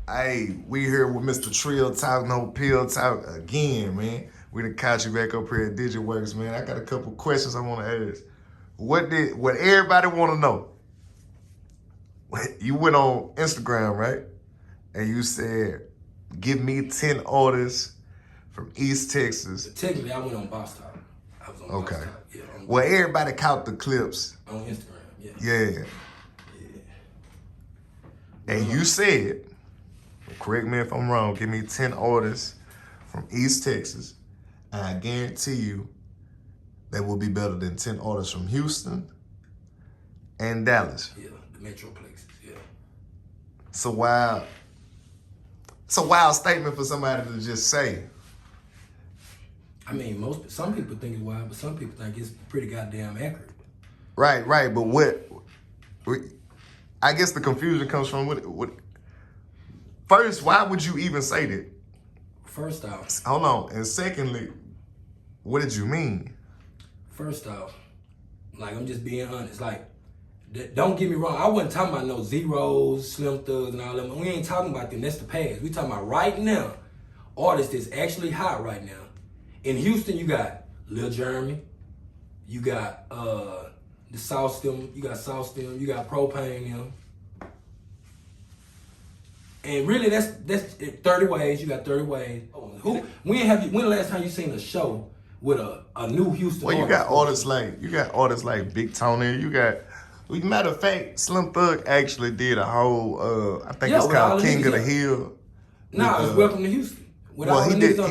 Hey, we here with Mr.TrillTalkNoPillTalk again, man. We done caught you back up here at DigiWorks, man. I got a couple questions I want to ask. What everybody want to know? You went on Instagram, right? And you said, give me 10 artists from East Texas. Technically, I went on Boss Talk. I was on Boss Talk. Yeah, well, everybody caught the clips. On Instagram, yeah. Yeah. And you said, correct me if I'm wrong, give me 10 artists from East Texas, and I guarantee you they will be better than 10 artists from Houston and Dallas. Yeah, the metroplexes, yeah. It's a wild statement for somebody to just say. I mean, some people think it's wild, but some people think it's pretty goddamn accurate. Right, but I guess the confusion comes from what first, why would you even say that? First off. Hold on. And secondly, what did you mean? First off, like, I'm just being honest. Like, don't get me wrong. I wasn't talking about no Zeros, Slim Thugs, and all them. We ain't talking about them. That's the past. We talking about right now. Artists that's actually hot right now. In Houston, you got Lil Jeremy. You got the Sauce Stem. You got Sauce Stem. You got Propane, you know. And really, that's 30 Ways. You got 30 Ways. When the last time you seen a show with a new Houston artist? You got artists like Big Tony. Matter of fact, Slim Thug actually did a whole I think it's called King of the Hill. Nah, it's Welcome to Houston. He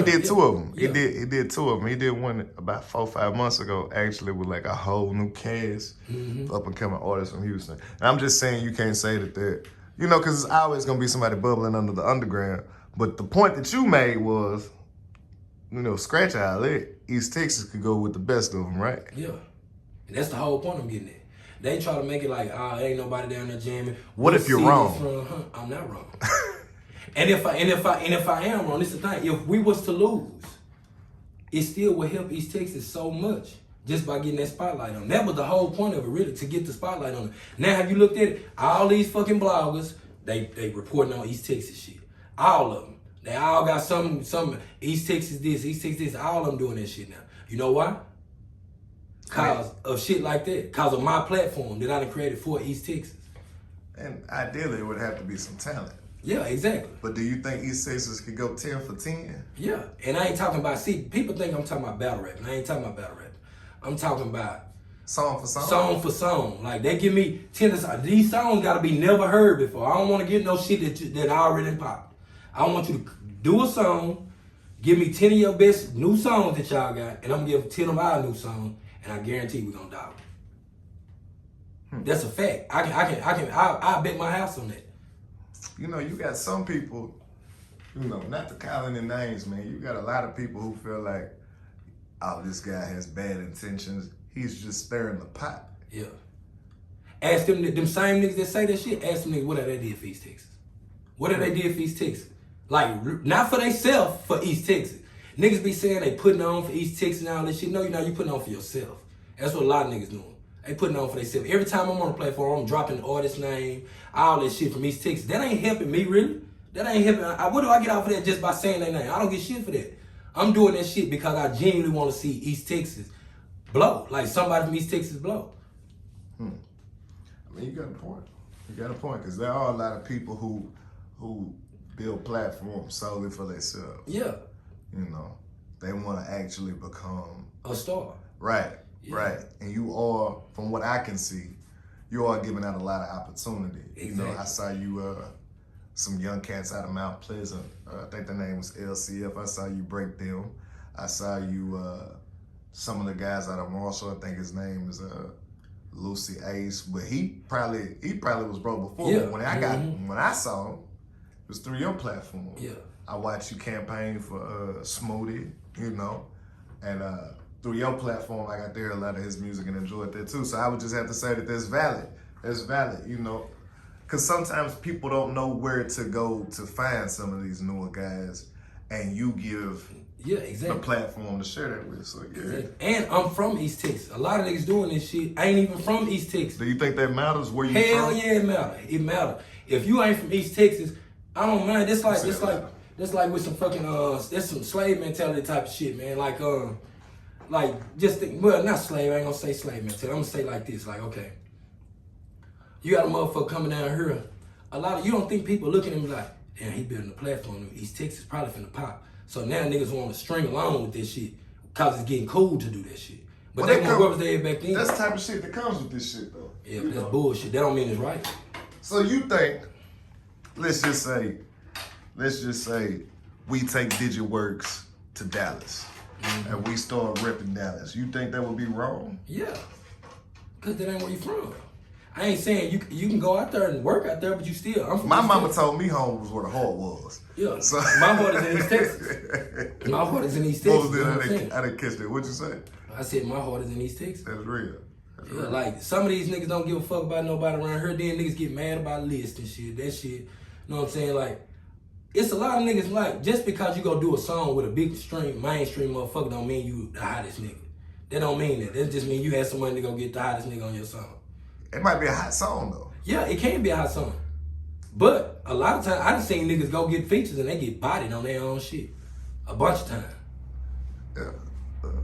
did two of them. Yeah. He did two of them. He did one about 4 or 5 months ago, actually, with like a whole new cast of up and coming artists from Houston. And I'm just saying, you can't say that. You know, because it's always going to be somebody bubbling under the underground. But the point that you made was, scratch all that. East Texas could go with the best of them, right? Yeah. And that's the whole point I'm getting at. They try to make it like, ain't nobody down there jamming. What if you're wrong? I'm not wrong. and if I am wrong, this is the thing. If we was to lose, it still would help East Texas so much. Just by getting that spotlight on them. That was the whole point of it, really, to get the spotlight on them. Now, have you looked at it? All these fucking bloggers, they reporting on East Texas shit. All of them. They all got some East Texas this, East Texas this. All of them doing that shit now. You know why? Cause of shit like that. Cause of my platform that I done created for East Texas. And ideally, it would have to be some talent. Yeah, exactly. But do you think East Texas could go 10 for 10? Yeah. And I ain't talking about, people think I'm talking about battle rap, and I ain't talking about battle rap. I'm talking about song for song. Song for song. Like, they give me 10 these songs gotta be never heard before. I don't want to get no shit that I already popped. I want you to do a song, give me 10 of your best new songs that y'all got, and I'm gonna give 10 of our new songs, and I guarantee we're gonna die. That's a fact. I bet my house on that. You got some people, not to call any names, man. You got a lot of people who feel like, oh, this guy has bad intentions. He's just stirring the pot. Yeah. Ask them same niggas that say that shit, ask them niggas what they did for East Texas. What have they did for East Texas? Like, not for themselves, for East Texas. Niggas be saying they putting on for East Texas and all this shit. No, you putting on for yourself. That's what a lot of niggas doing. They putting on for themselves. Every time I'm on the platform, I'm dropping the artist name, all that shit from East Texas. That ain't helping me, really. That ain't helping. What do I get out of that just by saying their name? I don't get shit for that. I'm doing that shit because I genuinely want to see East Texas blow. Like, somebody from East Texas blow. I mean, you got a point. You got a point, because there are a lot of people who build platforms solely for themselves. Yeah. They want to actually become a star. Right, yeah. Right. And you are, from what I can see, you are giving out a lot of opportunity. Exactly. I saw you, some young cats out of Mount Pleasant. I think the name was LCF. I saw you break them. I saw you, some of the guys out of Marshall. I think his name is Lucy Ace, but he probably was broke before. Yeah. When I saw him, it was through your platform. Yeah. I watched you campaign for Smoothie, and through your platform, I got to hear a lot of his music and enjoyed that too. So I would just have to say that that's valid. That's valid, because sometimes people don't know where to go to find some of these newer guys, and you give Yeah, exactly. The platform to share that with. So yeah. Exactly. And I'm from East Texas. A lot of niggas doing this shit ain't even from East Texas. Do you think that matters where you Hell from? yeah, it matter. It matter. If you ain't from East Texas, I don't mind. That's like with some fucking that's some slave mentality type of shit, man. Like just think, well, not slave. I ain't gonna say slave mentality. I'm gonna say like this. Like, okay, you got a motherfucker coming down here. A lot of you don't think people looking at him like, damn, he building a platform in East Texas, probably finna pop. So now niggas want to string along with this shit because it's getting cool to do that shit. But they want whoever's there back then. That's the type of shit that comes with this shit, though. Yeah, but that's bullshit. That don't mean it's right. So you think, let's just say we take DigiWorks to Dallas and we start repping Dallas. You think that would be wrong? Yeah, because that ain't where you from. I ain't saying you can go out there and work out there, but you still. I'm from My East mama Texas. told me home was where the heart was. Yeah, so my heart is in East Texas. My heart is in East Texas. I didn't catch that. What'd you say? I said my heart is in East Texas. That's real. That's Yeah, real. like some of these niggas don't give a fuck about nobody around here. Then niggas get mad about lists and shit. That shit, you know what I'm saying? Like, it's a lot of niggas like, just because you go do a song with a big mainstream motherfucker don't mean you the hottest nigga. That don't mean that. That just mean you had some money to go get the hottest nigga on your song. It might be a hot song though. Yeah, it can be a hot song. But a lot of times, I done seen niggas go get features and they get bodied on their own shit. A bunch of times. Yeah.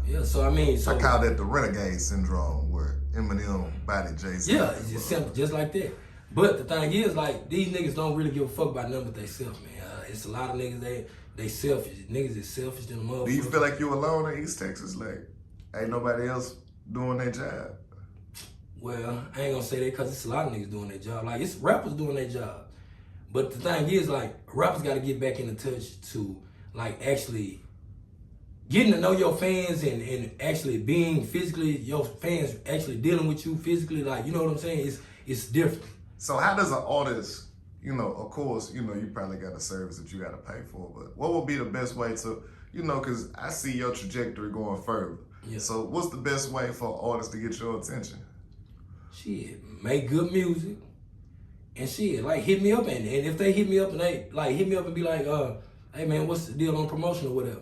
Yeah, so I mean, I call that the Renegade Syndrome, where Eminem bodied Jay-Z. Yeah, it's just simple, just like that. But the thing is, like, these niggas don't really give a fuck about nothing but they self, man. It's a lot of niggas, they selfish. Niggas is selfish than a motherfucker. Do you feel like you alone in East Texas? Like, ain't nobody else doing their job? Well, I ain't gonna say that because it's a lot of niggas doing their job. Like, it's rappers doing their job. But the thing is, like, rappers got to get back into touch to, like, actually getting to know your fans and actually being physically, your fans actually dealing with you physically. Like, you know what I'm saying? It's different. So how does an artist, you know, of course, you know, you probably got a service that you got to pay for, but what would be the best way to, you know, because I see your trajectory going further. Yeah. So what's the best way for artists to get your attention? Shit, make good music. And shit, like, hit me up. And if they hit me up and they, like, hit me up and be like, hey, man, what's the deal on promotion or whatever?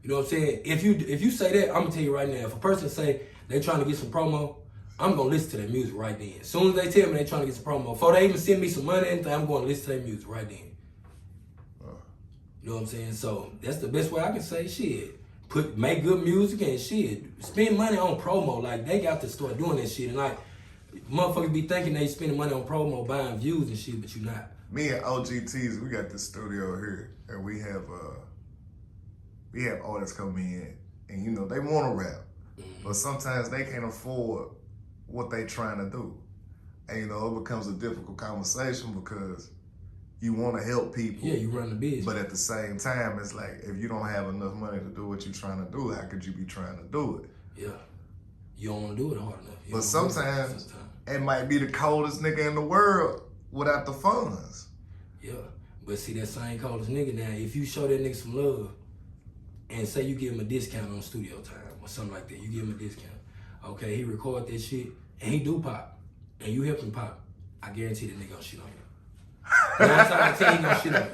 You know what I'm saying? If you say that, I'm going to tell you right now, if a person say they trying to get some promo, I'm going to listen to their music right then. As soon as they tell me they trying to get some promo, before they even send me some money or anything, I'm going to listen to their music right then. You know what I'm saying? So that's the best way I can say shit. Make good music and shit. Spend money on promo. Like, they got to start doing that shit. And like, motherfuckers be thinking they spending money on promo, buying views and shit, but you not. Me and OGTs, we got this studio here, and we have artists come in, and you know, they want to rap, but sometimes they can't afford what they trying to do. And you know, it becomes a difficult conversation because you want to help people. Yeah, you run the business. But at the same time, it's like, if you don't have enough money to do what you're trying to do, how could you be trying to do it? Yeah. You don't want to do it hard enough. But sometimes it might be the coldest nigga in the world without the funds. Yeah. But see, that same coldest nigga now, if you show that nigga some love and say you give him a discount on studio time or something like that, you give him a discount. Okay, he record that shit and he do pop and you help him pop, I guarantee that nigga gonna shit on you. 9 times out of 10, he gonna shit on you.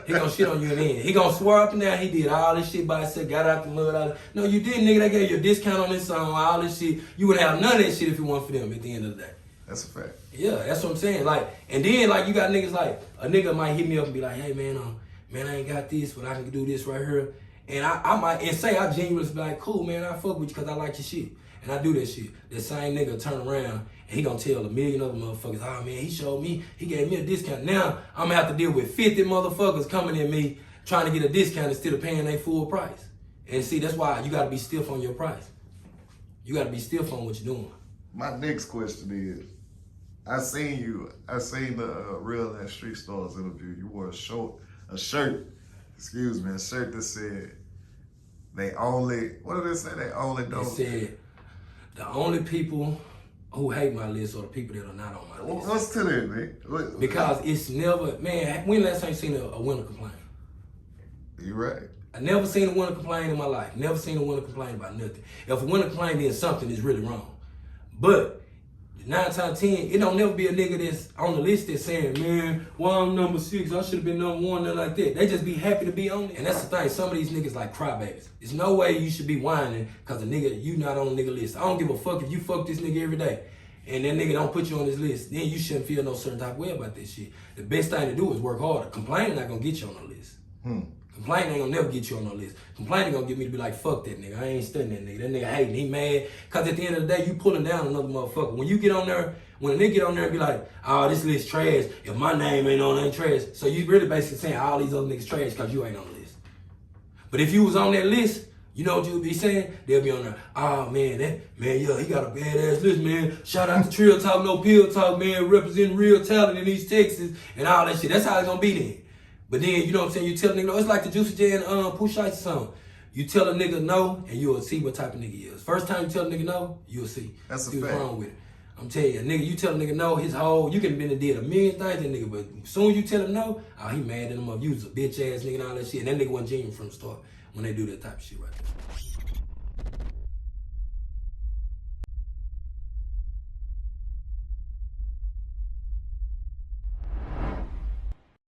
He gonna shit on you in the end. He gonna swear up and down he did all this shit by himself, got out the mud, all that. No, you didn't, nigga. They gave you a discount on this song, all this shit. You wouldn't have none of that shit if it weren't for them at the end of the day. That's a fact. Yeah, that's what I'm saying. Like, and then like you got niggas like, a nigga might hit me up and be like, hey man, I ain't got this, but I can do this right here. And I might, and say I genuinely be like, cool man, I fuck with you because I like your shit. And I do that shit. That same nigga turn around and he gonna tell a million other motherfuckers, oh man, he showed me, he gave me a discount. Now I'm gonna have to deal with 50 motherfuckers coming at me trying to get a discount instead of paying their full price. And see, that's why you gotta be stiff on your price. You gotta be stiff on what you're doing. My next question is, I seen the Real and Street Stars interview. You wore a shirt that said, they only, what did they say? They only don't. They said, the only people who hate my list are the people that are not on my list. What's to that, man? Because it's never, man, when last time you seen a winner complain? You right. I never seen a winner complain in my life. Never seen a winner complain about nothing. If a winner complain, then something is really wrong. But 9 times 10, it don't never be a nigga that's on the list that's saying, man, why I'm number 6? I should have been number 1, nothing like that. They just be happy to be on it. And that's the thing, some of these niggas like crybabies. There's no way you should be whining because a nigga, you not on the nigga list. I don't give a fuck if you fuck this nigga every day and that nigga don't put you on this list. Then you shouldn't feel no certain type of way about this shit. The best thing to do is work harder. Complaining not gonna get you on the list. Complaining ain't gonna never get you on no list. Complaining gonna get me to be like, fuck that nigga. I ain't studying that nigga. That nigga hating, he mad. Cause at the end of the day, you pulling down another motherfucker. When you get on there, when a nigga get on there and be like, oh, this list trash. If my name ain't on it, ain't trash. So you really basically saying all these other niggas trash cause you ain't on the list. But if you was on that list, you know what you would be saying? They'll be on there, oh man, yeah, he got a badass list, man. Shout out to Trill Talk, No Pill Talk, man, representing real talent in East Texas and all that shit. That's how it's gonna be then. But then, you know what I'm saying, you tell a nigga no. It's like the Juicy J and Pooh Shiesty song. You tell a nigga no, and you'll see what type of nigga he is. First time you tell a nigga no, you'll see. That's a see what's fact. wrong with it. I'm telling you, nigga, you tell a nigga no, his whole, you can have been and did a million things, that nigga, but as soon as you tell him no, oh, he mad at him up. You was a bitch ass nigga and all that shit. And that nigga wasn't genuine from the start when they do that type of shit right there.